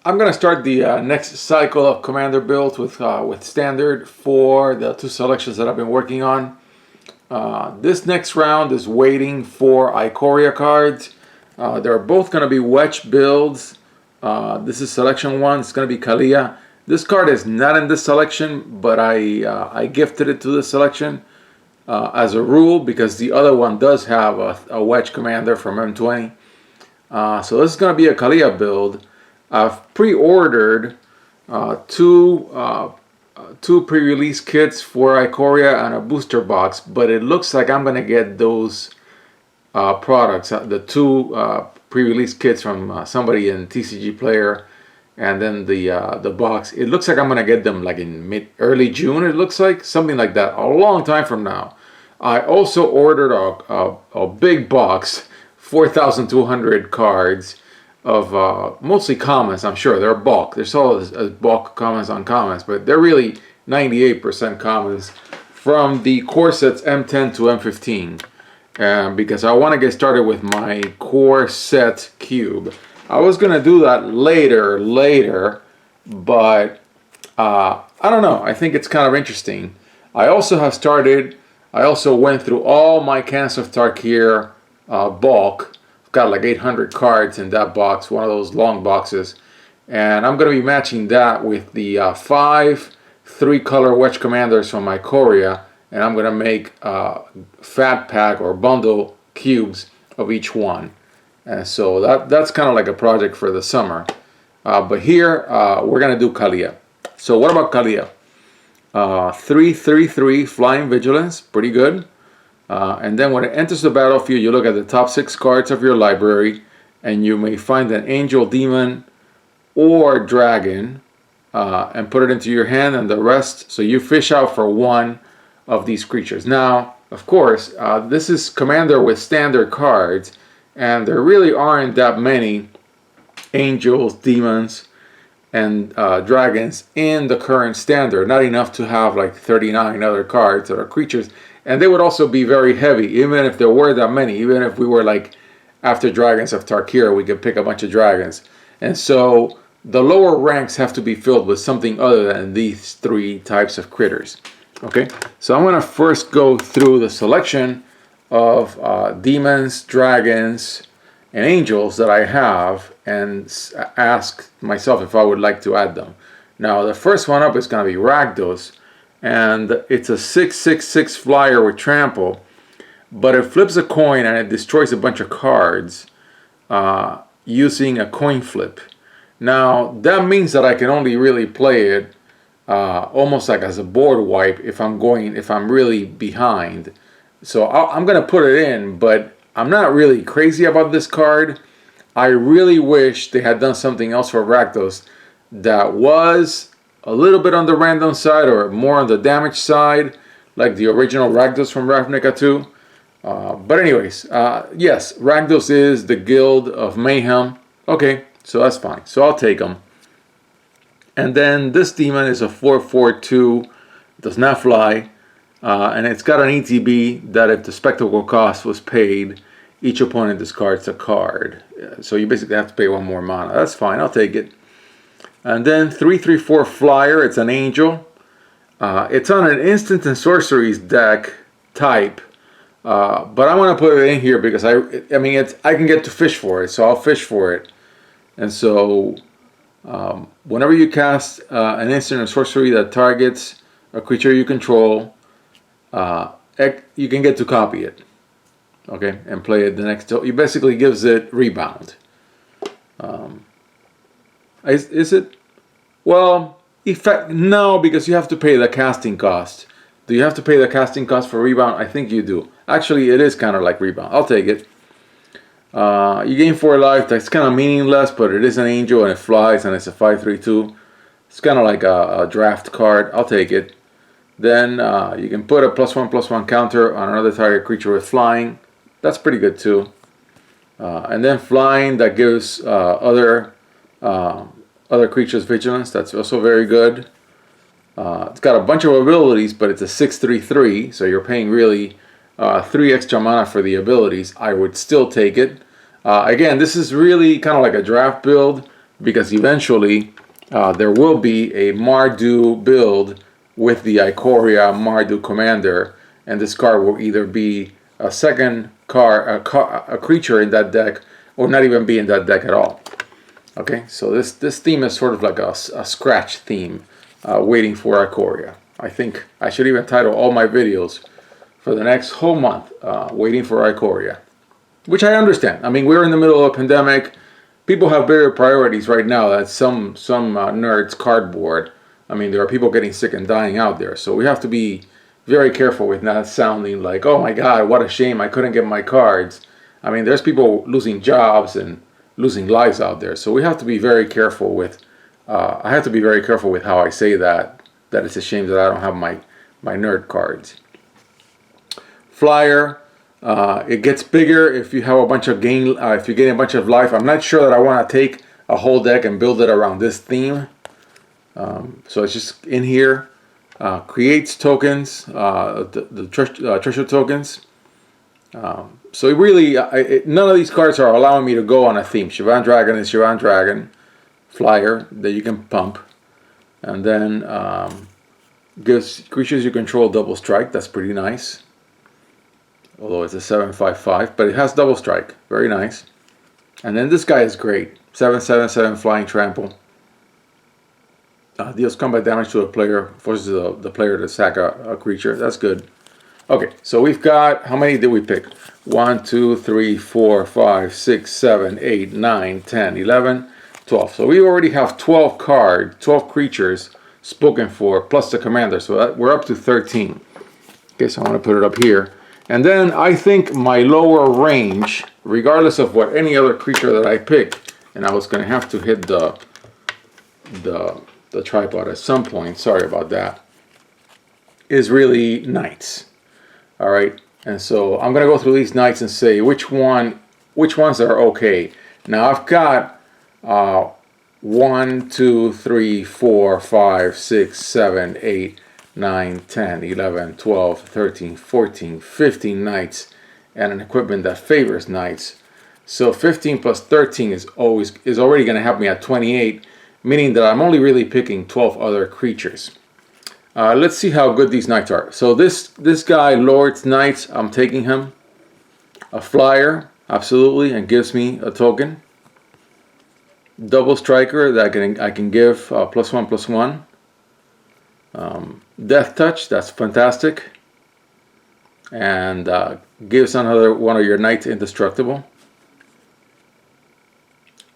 I'm gonna start the next cycle of commander builds with standard for the two selections that I've been working on. This next round is waiting for Ikoria cards. They're both gonna be wedge builds. This is selection one. It's gonna be Kaalia. This card is not in this selection, but I gifted it to this selection as a rule because the other one does have a wedge commander from M20. So this is gonna be a Kaalia build. I've pre-ordered two pre-release kits for Ikoria and a booster box, but it looks like I'm gonna get those products, the two pre-release kits from somebody in TCG Player, and then the box. It looks like I'm gonna get them like in early June. It looks like something like that, a long time from now. I also ordered a big box, 4,200 cards of mostly commons. I'm sure they're bulk. They're sold as bulk commons on commons, but they're really 98% commons from the core sets M10 to M15. Because I want to get started with my core set cube. I was gonna do that later, but I don't know. I think it's kind of interesting. I also went through all my Cans of Tarkir bulk. Got like 800 cards in that box, one of those long boxes, and I'm going to be matching that with the 5 3-color wedge commanders from Ikoria, and I'm going to make fat pack or bundle cubes of each one. And so that's kind of like a project for the summer. But here we're going to do Kaalia. So what about Kaalia? 3/3/3 flying vigilance, pretty good. And then when it enters the battlefield, you look at the top 6 cards of your library, and you may find an angel, demon, or dragon, and put it into your hand, and the rest, so you fish out for one of these creatures. Now, of course, this is Commander with standard cards, and there really aren't that many angels, demons, and dragons in the current standard. Not enough to have like 39 other cards that are creatures. And they would also be very heavy, even if there were that many. Even if we were like after Dragons of Tarkir, we could pick a bunch of dragons. And so the lower ranks have to be filled with something other than these 3 types of critters. Okay, so I'm going to first go through the selection of demons, dragons, and angels that I have and ask myself if I would like to add them. Now, the first one up is going to be Rakdos. And it's a 6/6/6 flyer with trample, but it flips a coin and it destroys a bunch of cards using a coin flip. Now that means that I can only really play it almost like as a board wipe if I'm really behind. So I'm gonna put it in, but I'm not really crazy about this card. I really wish they had done something else for Rakdos that was a little bit on the random side or more on the damage side, like the original Rakdos from Ravnica 2. But anyways, yes, Rakdos is the Guild of Mayhem. Okay, so that's fine. So I'll take them. And then this demon is a 4/4/2, does not fly, and it's got an ETB that if the spectacle cost was paid, each opponent discards a card. So you basically have to pay 1 more mana. That's fine, I'll take it. And then 3/3/4 flyer, it's an angel. It's on an instant and sorceries deck type, but I want to put it in here because I can get to fish for it, so I'll fish for it. And so whenever you cast an instant or sorcery that targets a creature you control, you can get to copy it, okay, and play it the next. It basically gives it rebound. Is it? Well, no, because you have to pay the casting cost. Do you have to pay the casting cost for rebound? I think you do. Actually, it is kind of like rebound. I'll take it. You gain 4 life. That's kind of meaningless, but it is an angel and it flies and it's a 5/3/2. It's kind of like a draft card. I'll take it. Then you can put a +1/+1 counter on another target creature with flying. That's pretty good too. And then flying, that gives other creatures vigilance. That's also very good. It's got a bunch of abilities, but it's a 6/3/3, so you're paying really 3 extra mana for the abilities. I would still take it. Again, this is really kind of like a draft build, because eventually there will be a Mardu build with the Ikoria Mardu Commander, and this card will either be a second card, a creature in that deck, or not even be in that deck at all. Okay, so this theme is sort of like a scratch theme, waiting for Ikoria. I think I should even title all my videos for the next whole month, waiting for Ikoria, which I understand. I mean, we're in the middle of a pandemic. People have bigger priorities right now than some nerds cardboard. I mean, there are people getting sick and dying out there, so we have to be very careful with not sounding like, oh my God, what a shame, I couldn't get my cards. I mean, there's people losing jobs and losing lives out there, so we have to be very careful with. I have to be very careful with how I say that. That it's a shame that I don't have my nerd cards. Flyer. It gets bigger if you have a bunch of gain. If you're getting a bunch of life. I'm not sure that I want to take a whole deck and build it around this theme. So it's just in here. Creates tokens, the treasure tokens. So it really, none of these cards are allowing me to go on a theme. Shivan Dragon is Shivan Dragon. Flyer that you can pump. And then gives creatures you control double strike. That's pretty nice. Although it's a 7/5/5, but it has double strike. Very nice. And then this guy is great. 7/7/7 flying trample. Deals combat damage to a player, forces the player to sack a creature. That's good. Okay, so we've got, how many did we pick? 1, 2, 3, 4, 5, 6, 7, 8, 9, 10, 11, 12. So we already have 12 creatures spoken for, plus the commander. So we're up to 13. Okay, so I want to put it up here. And then I think my lower range, regardless of what any other creature that I pick, and I was going to have to hit the tripod at some point, sorry about that, is really knights. All right, and so I'm going to go through these knights and say which ones are okay. Now I've got 1, 2, 3, 4, 5, 6, 7, 8, 9, 10, 11, 12, 13, 14, 15 knights, and an equipment that favors knights. So 15 plus 13 is already going to have me at 28, meaning that I'm only really picking 12 other creatures. Let's see how good these knights are. So this guy, Lord's Knights, I'm taking him. A flyer, absolutely, and gives me a token. Double striker that I can give +1/+1. Death Touch, that's fantastic, and gives another one of your knights indestructible.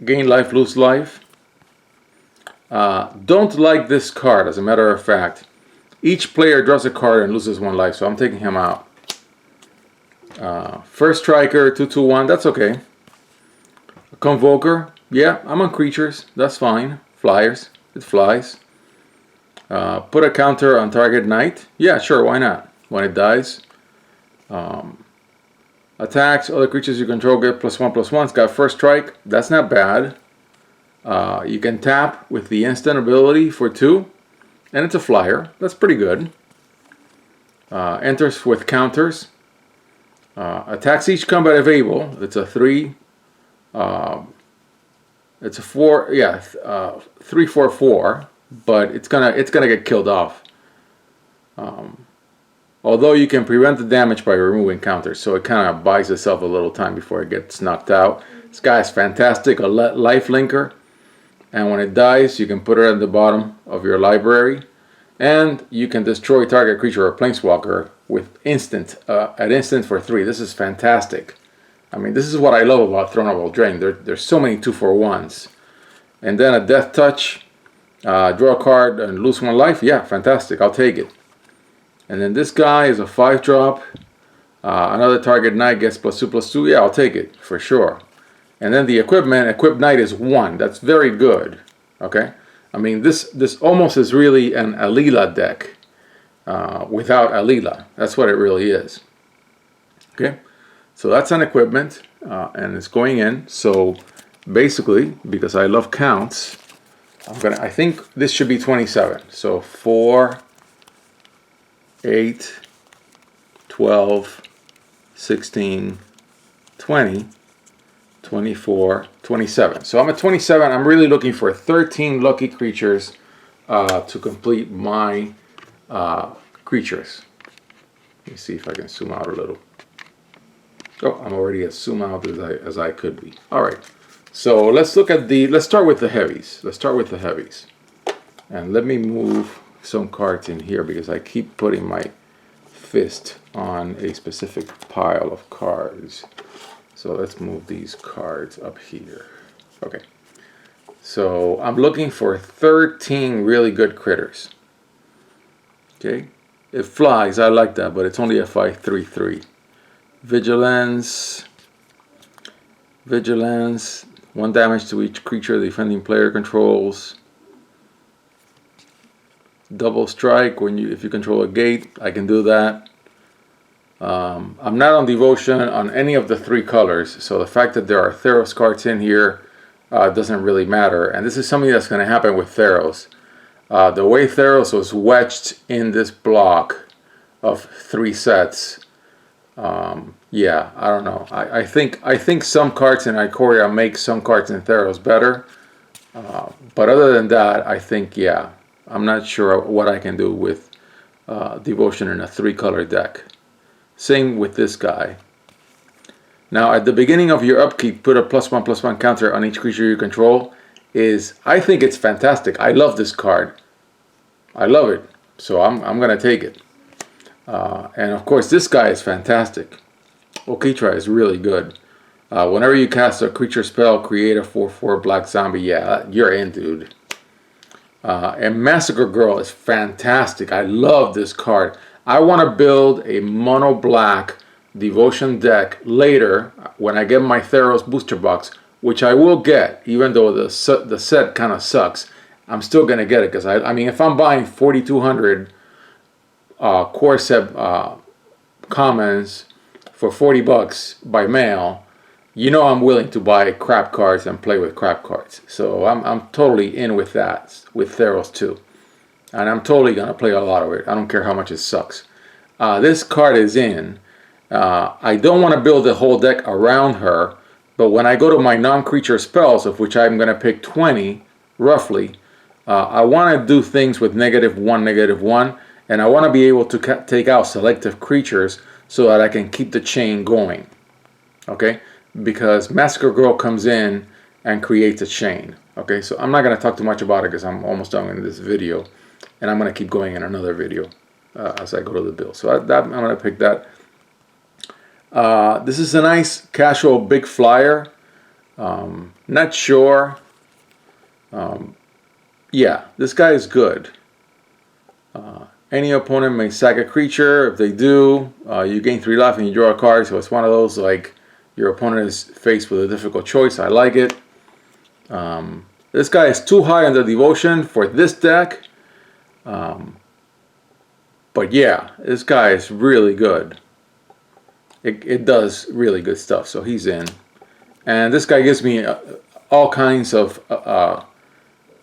Gain life, lose life. Don't like this card, as a matter of fact. Each player draws a card and loses 1 life, so I'm taking him out. First Striker, 2/2/1, that's okay. Convoker, yeah, I'm on creatures, that's fine. Flyers, it flies. Put a counter on target knight. Yeah, sure, why not? When it dies. Attacks, other creatures you control get +1/+1. It's got first strike. That's not bad. You can tap with the instant ability for 2. And it's a flyer. That's pretty good. Enters with counters. Attacks each combat if able. It's a 3. It's a 4. Yeah, 3/4/4. But it's gonna get killed off. Although you can prevent the damage by removing counters, so it kind of buys itself a little time before it gets knocked out. This guy is fantastic, a life linker, and when it dies, you can put it at the bottom of your library, and you can destroy target creature or planeswalker with instant for 3. This is fantastic. I mean, this is what I love about Throne of Eldraine. There's so many 2/4/1s, and then a Death Touch. Draw a card and lose 1 life. Yeah, fantastic. I'll take it. And then this guy is a 5-drop. Another target knight gets +2/+2. Yeah, I'll take it for sure. And then the equipped knight is 1. That's very good. Okay. I mean, this almost is really an Alila deck without Alila. That's what it really is. Okay. So that's an equipment, and it's going in. So basically, because I love counts, I think this should be 27. So 4, 8, 12, 16, 20, 24, 27. So I'm at 27. I'm really looking for 13 lucky creatures to complete my creatures. Let me see if I can zoom out a little. Oh, I'm already as zoom out as I could be. All right. So let's look at let's start with the heavies. Let's start with the heavies. And let me move some cards in here because I keep putting my fist on a specific pile of cards. So let's move these cards up here. Okay. So I'm looking for 13 really good critters. Okay. It flies. I like that, but it's only a 5/3/3. Vigilance. 1 damage to each creature the defending player controls. Double strike if you control a gate. I can do that. I'm not on devotion on any of the 3 colors, so the fact that there are Theros cards in here doesn't really matter. And this is something that's going to happen with Theros. The way Theros was wedged in this block of 3 sets, yeah, I don't know. I think some cards in Ikoria make some cards in Theros better, but other than that, I think, yeah, I'm not sure what I can do with devotion in a 3-color deck. Same with this guy. Now, at the beginning of your upkeep, put a +1/+1 counter on each creature you control. I think it's fantastic. I love this card. I love it. So I'm gonna take it. And of course, this guy is fantastic. Okitra is really good. Whenever you cast a creature spell, create a 4/4 black zombie. Yeah, you're in, dude. And Massacre Girl is fantastic. I love this card. I want to build a mono black devotion deck later when I get my Theros booster box, which I will get, even though the set kind of sucks. I'm still going to get it because I mean, if I'm buying 4,200 core set commons for $40 by mail, you know I'm willing to buy crap cards and play with crap cards. So I'm totally in with that, with Theros too. And I'm totally going to play a lot of it. I don't care how much it sucks. This card is in. I don't want to build the whole deck around her, but when I go to my non-creature spells, of which I'm going to pick 20, roughly, I want to do things with -1, -1, and I want to be able to take out selective creatures so that I can keep the chain going. Okay? Because Massacre Girl comes in and creates a chain. Okay, so I'm not going to talk too much about it because I'm almost done in this video. And I'm going to keep going in another video as I go to the bill. So I'm going to pick that. This is a nice casual big flyer. Not sure. Yeah, this guy is good. Any opponent may sack a creature. If they do, you gain 3 life and you draw a card. So it's one of those like your opponent is faced with a difficult choice. I like it. This guy is too high on the devotion for this deck. But yeah, this guy is really good. It does really good stuff, so he's in. And this guy gives me all kinds of,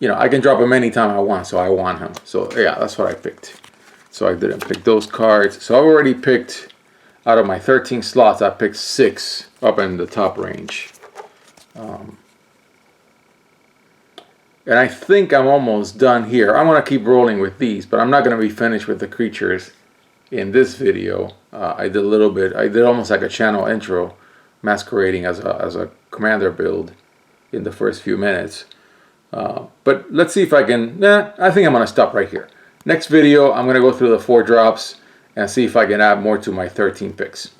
you know, I can drop him anytime I want, so I want him. So yeah, that's what I picked. So I didn't pick those cards. So I've already picked, out of my 13 slots, I picked 6 up in the top range. And I think I'm almost done here. I'm going to keep rolling with these, but I'm not going to be finished with the creatures in this video. I did a little bit. I did almost like a channel intro, masquerading as a commander build in the first few minutes. But let's see if I can. I think I'm going to stop right here. Next video, I'm going to go through the 4 drops and see if I can add more to my 13 picks.